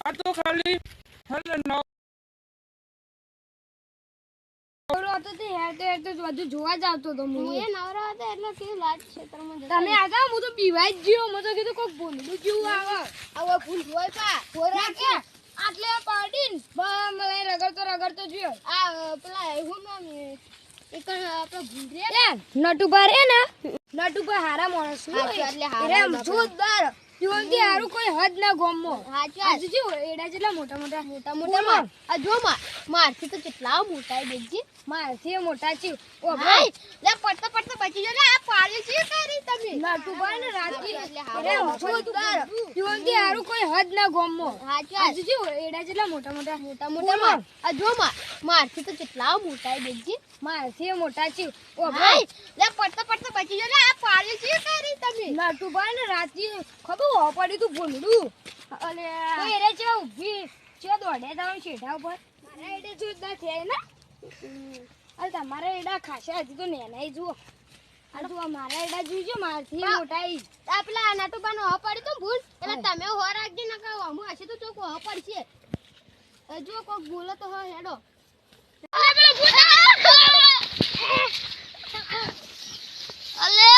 આ તો ખાલી હલે નો હતો તે હેર તો બધું જોવા જ આવતો તો હું એ નવરા હતા એટલે કેવી લાજ ક્ષેત્રમાં તમે આગા હું તો બીવાઈ જ ગયો મને તો કીધું કોઈ બોલડું જેવું આવે આવો ફૂલ જોય કા ખોરા કે આટલે પાડીન મને રગડતો જોયો આ પેલા હું નામ એક આપણો ભૂંડરે નટુભા રે ને નટુભા હારા માણસ હાચું એટલે હારા એમ જોરદાર જીવનથી હારું કોઈ હદ ના ગોમો હાચું આજે જો એડા જેટલા મોટા આ જો મારથી તો કેટલા મોટા દેખજી મારથી મોટા છે ઓ ભાઈ લે પડતા બચી જો ને આ પાડી છે કરી તમે નટુભા ને રાતી એમ જોરદાર જીવનથી હારું કોઈ હદ ના ગોમો હાચું આજે જો એડા જેટલા મોટા આ જો મારથી તો કેટલા મોટા દેખજી મારથી મોટા છે ઓ ભાઈ લે પડતા બચી જો ને આ પાડી છે કરી તમે નટુભા ને રાતી ખબર હો પડી તું ભૂંડું અલે તો એરે છે ઊભી છે દોડે તાવ શેઠા ઉપર મારા એડે જોરદાર છે ને અરે તમારા એડા ખાસા હજી તો નેનાઈ જુઓ આ તો મારા એડા જોઈજો મારથી મોટાઈ આ પેલા નટુબાનો હ પડી તો ભૂલ એટલે તમે હો રાખજે ન કહો હું હશે તો ચોકો હ પડશે જો કોક બોલો તો હો હેડો અલે પેલો ભૂલ અલે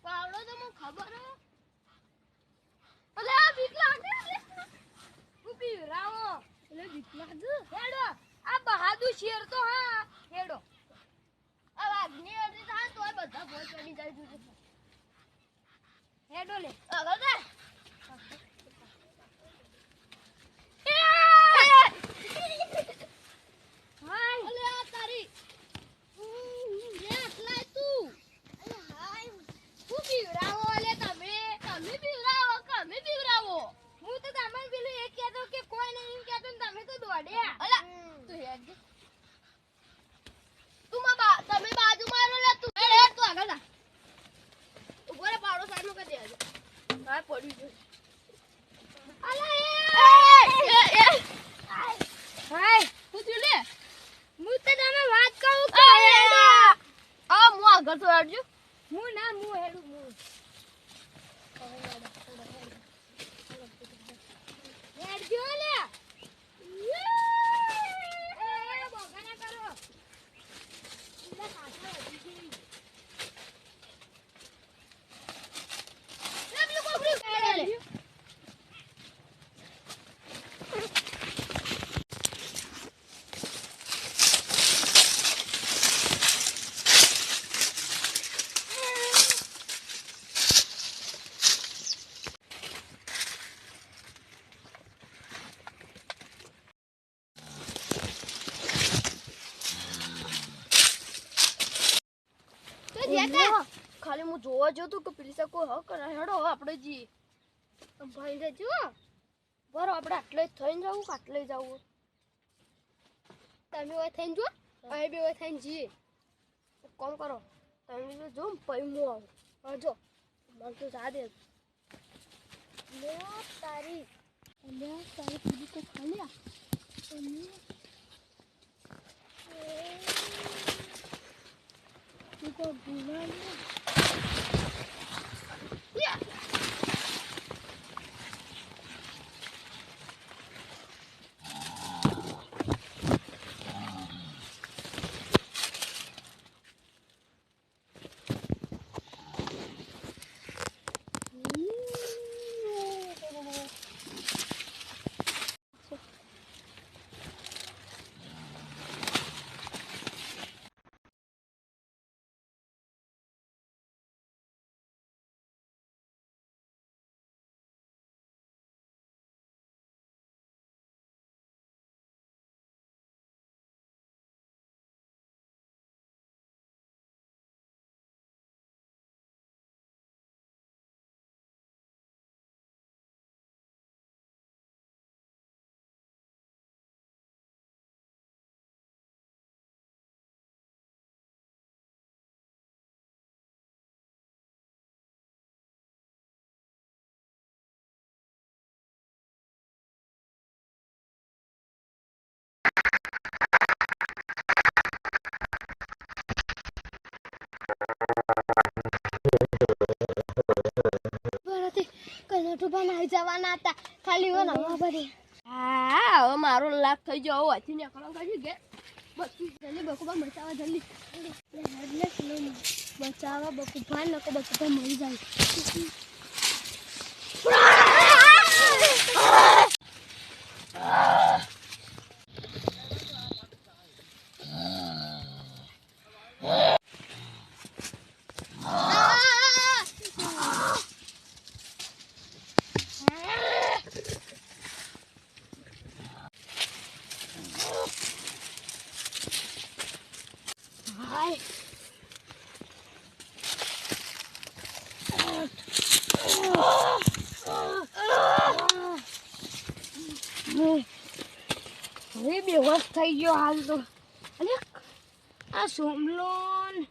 પાવડો તો મને ખબર હે અલે આ બીક લાગે ઉભી રાવો એટલે બીક લાગે હેડો આ બહાદુર શેર તો હા હેડો આ વાઘની અડધી થાય તોય બધા ભોય ચડી જાય છે હેડો લે આગળ જા હાય અલે આ તારી લે આટલા તું અલે હાય હું બીવરાવો લે તમે બીવરાવો કમે બીવરાવો હું તો તમને પેલું એક કહેતો કે કોઈ નહીં કહેતો ને તમે તો દોડ્યા અલા તું હેડ તમે બાજુ મારો લે તું હેડ તું આગળ જા ઉભો રે પાવડો સાઈડમાં કરી દેજો હા પડી ગયો અલા એ હાય તું થયું લે હું તો તમે વાત કહું કે હેડો આ હું આગળ તો હેડજો હું હેડું હેડજો લે બગાના કરો એટલે ખાસા વધી ગઈ લે પેલું કોકરું લે ખાલી હું જોવા જતો કે પેલી સકો હ કરે હેડો આપણે જી ભાઈ જજો બરો આપણે આટલે થઈને જાવું કે આટલે જાવું તમે ઓય થઈને જો અહીં બે ઓય થઈને જી કોમ કરો તમે જો જો પૈમો આવો જો મને તો જા દે લે તારી પૂરી તો ખાલી તું તો ભૂલા ગરબા નાઈ જવાના હતા ખાલી ઓ નવા ભરી હા હવે મારો લાખ થઈ ગયો હવે હતી ને કળો કરી કે બકુ જલ્દી બકુબા બચાવા જલ્દી હેડલે સ્લો બચાવા બકુબા નકો બકુબા મરી જાય હવે બેહોશ થઈ ગયો હાલ તો અરે આ સોમલોન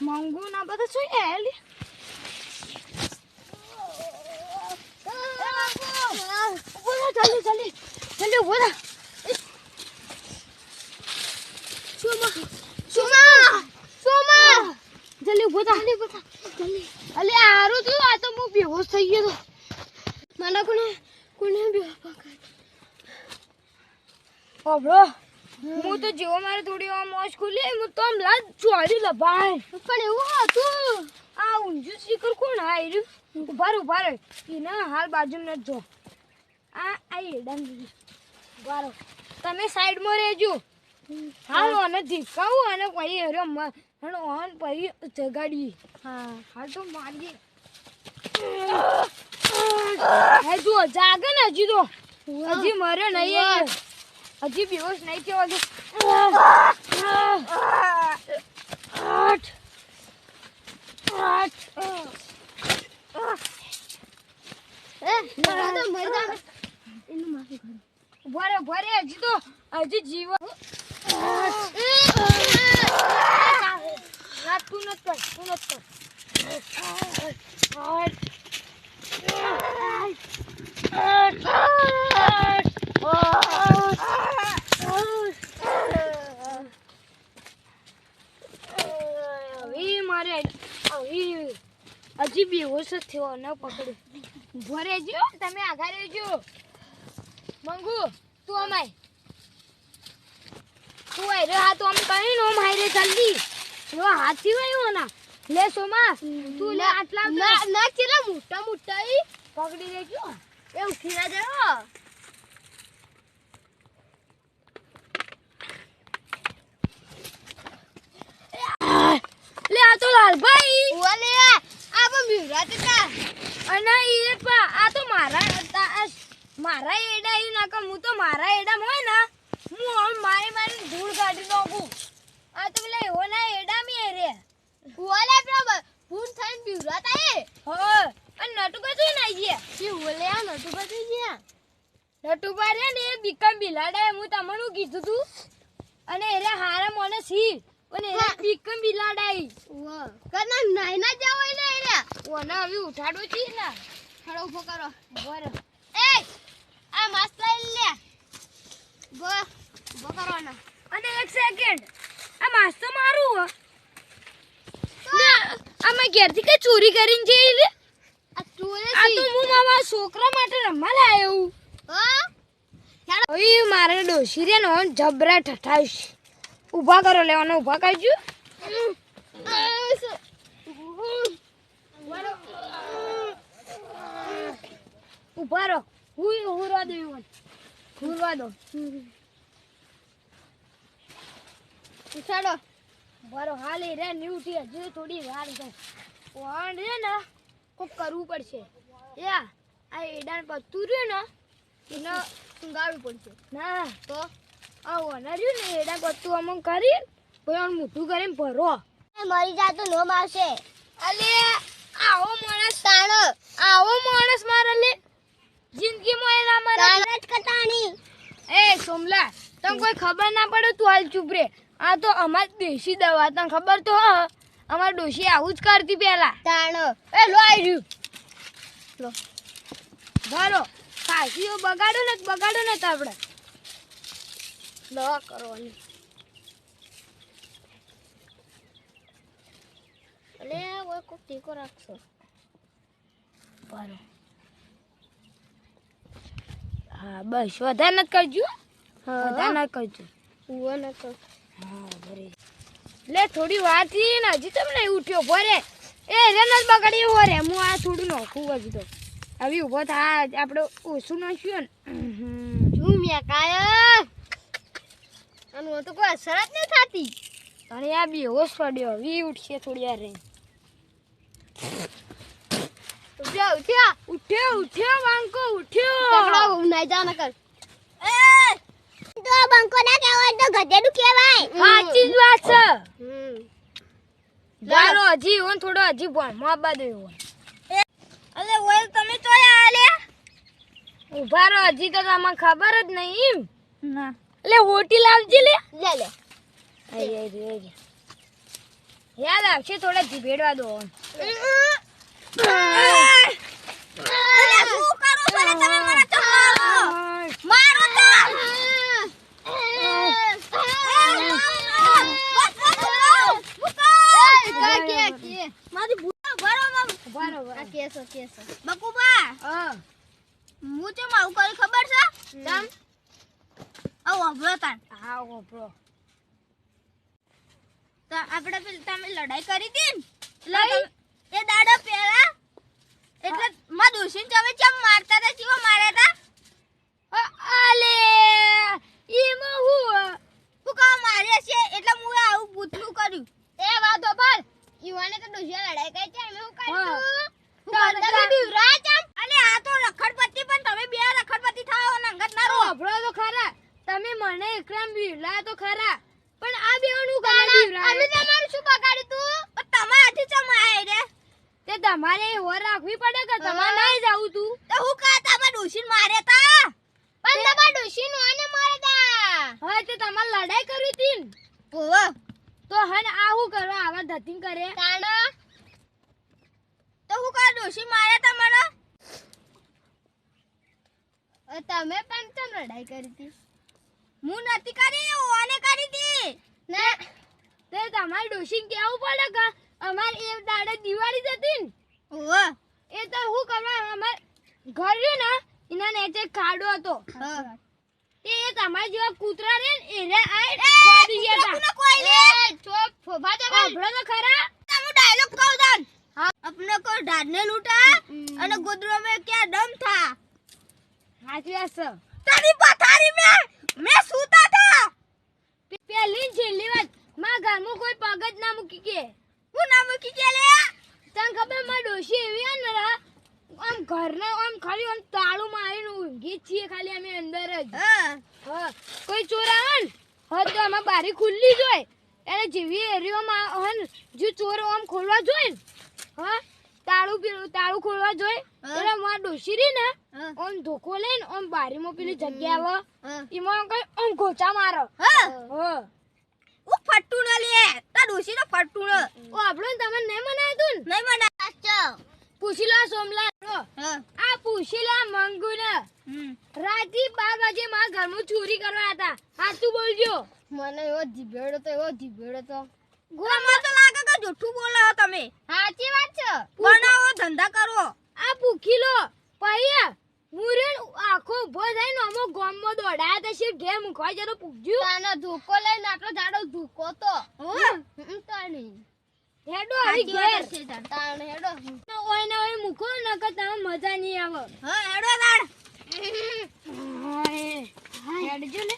મંગુ ના બધા શું યાર જલ્દી ઉભો થા સોમા જલ્દી ઉભો થા જલ્દી અલે આરું તું આ તો હું બેહોશ થઈ ગયો તો મને કોને બેહોશ ઓબ્રો હું તો જેવો મારે થોડી વાર મોજ ખુલી હું તો હમલા ચોરી લભાય પણ એવું હતું આ ઊંજુ શિખર કોણ હાર્યું ઉભા રે એના હાલ બાજુમાં જો આ એડમ ઉભા તમે સાઈડમાં રહેજો હાલ ઓને ધીકાવું અને પછી રમ અને ઓન પછી જગાડી હા હાલ તો મારીએ હે જો જાગે ને હજી તો હજી મરે નહીં હજી બેહોશ નહીં થયો ભરે હજી તો હજી જીવ તું નથી હજી બેહોશ જ થયો ન પકડ્યો ભરે જો તમે આઘા રહેજો મંગુ તું અમાય તું આય હા તો અમે કઈ નો માય રે જલ્દી લો હાથી વયો ના લે સોમા તું લે આટલા ના ચેલા મોટા પકડી લેજો એ ઉઠી ના જાઓ લે આ તો લાલભાઈ ઓલે આ પણ બિવરાત હતા અને ઈ પા આ તો મારા એડા ઈ ના કે હું તો મારા એડા હોય ને હું આમ મારી ધૂળ કાઢી નાખું આ તો પેલા એવો ના એડા મી રે ઓલે બરાબર ફૂન થઈને બિવરાત આએ હો અને નટુકા જોઈ નાઈ ગયા કે ઓલે આ નટુકા જોઈ ગયા નટુકા રે ને બીકમ બિલાડા હું તમને કીધું તું અને એરે હારા મને સી અને એરે બીકમ બિલાડાઈ વાહ કના નાઈ ના જાવ ને એરે ઓના હવે ઉઠાડો છી ને ખડો ઉભો કરો બરો એ આ માસ્ક લઈ લે ઉભો કરો ને અને એક સેકન્ડ આ માસ્ક તો મારું હો અમે ઘેરથી કે ચોરી કરીને જઈ લે આ ચોરી આ તો હું મારા છોકરા માટે રમવા લાયો હા ઓય મારે ડોશી રે નો જબરા ઠઠાઈશ ઉભા કરો લેવાનો ઉભા કરજો ઉભા રહો હુરવા દો ઉછાડો બરો હાલ રે ન્યુટી હજુ થોડી વાર છે કોણ રે ને કોક કરવું પડશે યા આ એડાન પત્તું રહ્યું ને એને સુંગાડવું પડશે ના તો આ ઓનર્યું ને એડા પત્તું અમુક કરી પછી મોટું કરીને ભરો મરી જાતું નોમ આવશે અલે આવો માણસ મારે લે જિંદગીમાં એના મારા જ કટાણી એ સોમલા તને કોઈ ખબર ના પડે તું હાલ ચૂપ રે આ તો અમાર દેશી દવા તને ખબર તો અમાર ડોશી આવું જ કરતી પેલા તાણો એ લો આવી રહ્યું લો ભરો કાશીઓ બગાડો ને તો આપણે દવા કરવાની અલે ઓય કોક ટીકો રાખશો ભરો હા બસ વધારે ન કરજો વધારે ન કરજો ઉવો ન કર હા બરે લે થોડી વાર થી ને હજી તમને ઉઠ્યો ભરે એ રેન જ બગડી હો રે હું આ થોડું નોખું હજી તો હવે ઊભો થા આપણે ઓછું નાખ્યું ને ઝૂમ્યા કાયા અને તો કોઈ અસર જ નહીં થતી અને આ બી હોશ પડ્યો વી ઉઠશે થોડી વાર રહી ઉઠ્યો વાંકો ઉઠ્યો પકડો નહીં જા ન કર તો બંકો ના કહેવાય તો ગધેડું કહેવાય. સાચી જ વાત છે હમ જારો હજી ઓન થોડો હજી ભણવા બાદ એવો અલે ઓય તમે તો આલે ઉભા રહો હજી તો તમને ખબર જ નહીં ના એટલે હોટી લાવજી લે લે લે આઈ યાદ આવશે થોડા જીભેડવા દો અલે શું કરો છો રે તમે મને તો મારો તો મારી ભૂલા બરોબર આ કેસો બકુબા હા હું તો મારું કરી ખબર છે તમ આવો અભ્રતાન હા ઓપરો તો આપણે તમે લડાઈ કરી હતી ને એટલે એ દાડા પહેલા એટલે માં દોશીન તમે ચમ મારતા હતા ચીવો માર્યા હતા આલે ઈમાં હું કામ માર્યા છે એટલે હું આવું ભૂતનું કર્યું એ વાતો પર ઈવાને તો દુશિયા લડાઈ કરી છે અમે હું હા. કર્યું હું તમે બીવરા ચમ અલે આ તો રખડપતિ પણ તમે બે રખડપતિ થાઓ ને અંગત ના રહો ઓપરો તો ખરા તમે મને એકરામ બીવલા તો ખરા પણ આ બેવાનું કરે બીવરા અમે તમારું શું બગાડ્યું તું પણ તમારા હાથી ચમ આય રે તે તમારે હોર રાખવી પડે કે તમારે નહીં જાવું તું તો હું કા તમે દોશીન માર્યા તા પણ તમાર ડોશી નો આને મારતા હા તે તમારે લડાઈ કરવી હતી ને ઓવા તો હન આ હું કરવા આવા ધતિંગ કરે તાણ તો હું કા દોશી માર્યા તા મને તમે પણ ચમ લડાઈ કરી હતી હું નથી કરી ઓને કરી હતી ના તે તમારે ડોશી કેવું પડે કે અમાર એ દાડે દિવાળી જતી ને ઓવા એ તો હું કરવા અમાર ઘર રહ્યું ને એના નીચે ખાડો હતો હા તે એ તમારા જેવા કૂતરા ને એને આ ખોદી ગયા હતા કોઈ ને એ ચોપ ફોફા તો સાંભળો તો ખરા તમે ડાયલોગ કહો દન हाँ। अपने को ढाढ़ने लूटा અને ગુદરો में क्या दम था સાચી વાત છે तेरी पथारी में सूता था પહેલી ને છેલ્લી વાત માં ઘરમાં કોઈ પગ જ ના મૂકી કે હું ના મૂકી કે લે તને ખબર માં ડોશી એવી હે ને રા, આમ ઘરના આમ ખાલી આમ તાળું મારીને ઊંઘી જ છીએ ખાલી અમે અંદર જ હા હા કોઈ ચોર આવે ને હા તો આમાં બારી ખુલ્લી જ હોય એને જેવી એરિયોમાં હન જો ચોર આમ ખોલવા જોઈએ ને હા તાળું ખોલવા જોઈએ એટલે માં ડોશી રહી ને હા. આમ ધોકો લઈને આમ બારીમાં પેલી જગ્યા આવે હા. એમાં કઈ આમ ગોચા મારો હા હા ઓ ફટ્ટુ ન લે તા ડોસી નો ફટ્ટુ ન ઓ આપણો ને તમને નહીં મનાય તું ને નહીં મને સાચો પૂછી લો સોમલા હા આ પૂછી લો મંગુ ને રાતે 12 વાગે મારા ઘરમાં ચોરી કરવા હતા સાચું બોલજો મને એવો જીભેડો તો મને તો લાગે કે જૂઠું બોલો છો તમે સાચી વાત છે બનાવો ધંધા કરો આ પૂછી લો પૈયા મુરેન આખો ઉભો થઈને અમો ગામમાં દોડાયા હતા છે ઘેર મૂકવા જતો પૂછ્યું તાનો ધોકો લઈને આટલો જાડો ધોકો તો તાણી હેડો આવી ઘેર તાણ હેડો ઓય ને ઓય મૂકો નકર તમે મજા નહીં આવે હા હેડો દાડ હેડજો ને